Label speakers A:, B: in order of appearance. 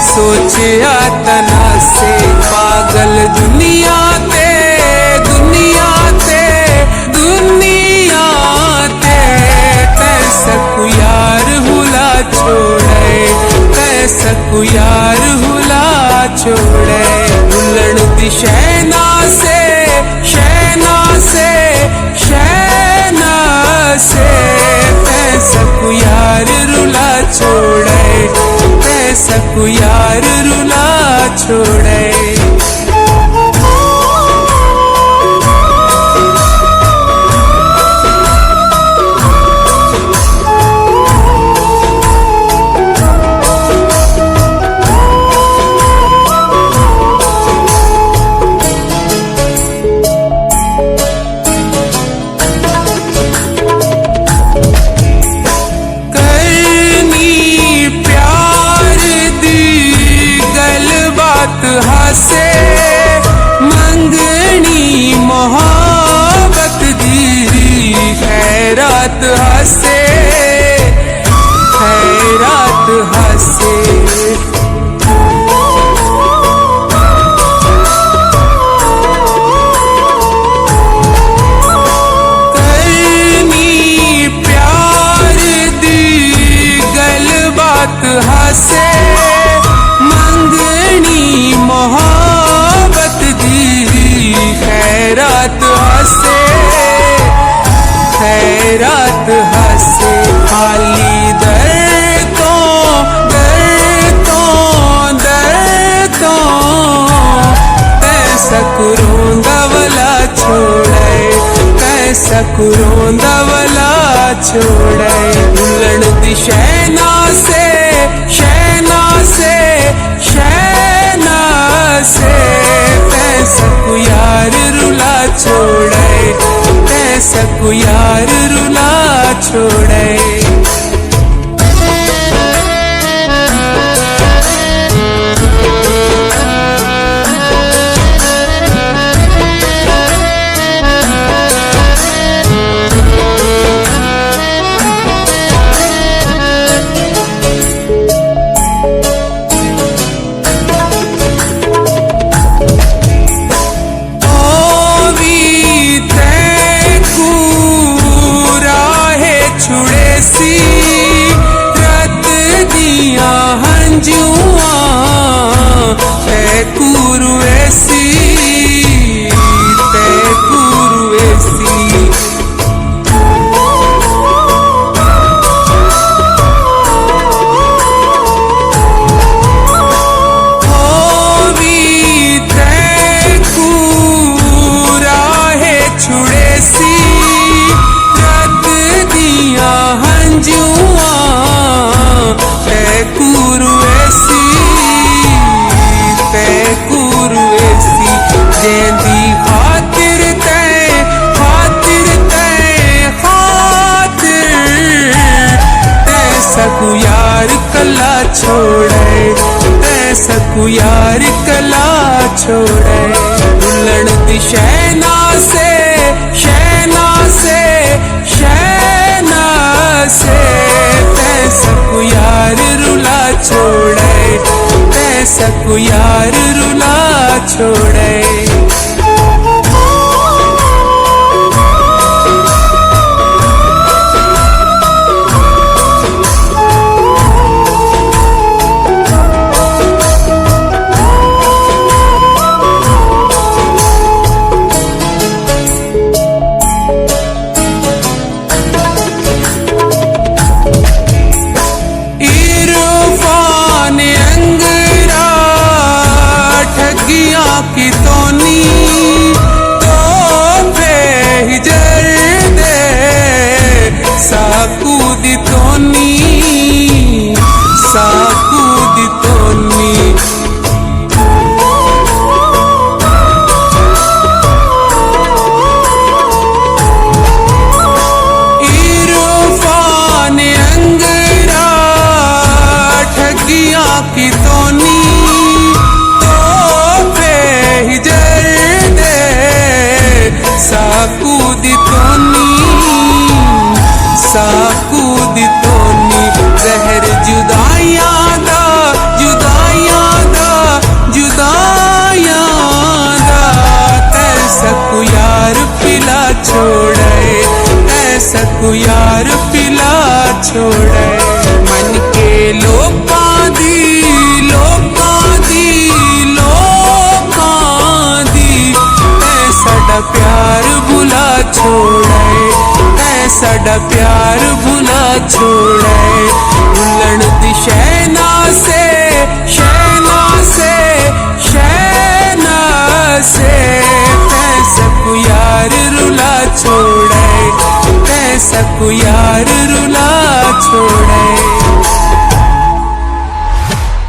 A: सोचिया तना से पागल दुनिया ते कैसकु यार हुला छोड़े भुलन दी शहना से कैसकु यार रुला छोड़े हसे मंगनी मोहब्बत दी खैरात हसे करनी प्यार दी गलबात हसे मोहब्बत दी खैरात हसे खाली दर तो कैसकु रोंदा वाला छोड़े भुलन दी शहना से कैसकु यार रुला छोड़े कैसकु यार कला छोड़े भुलन दी शहना से कैसकु यार रुला छोड़े की सकू यार पिला छोड़े। मन के लोकां दी ऐ साडा प्यार भुला छोड़े, ऐ साडा प्यार भुला छोड़े। भुलन दी शैना से सकू यार रुला छोड़े, सकू यार रुला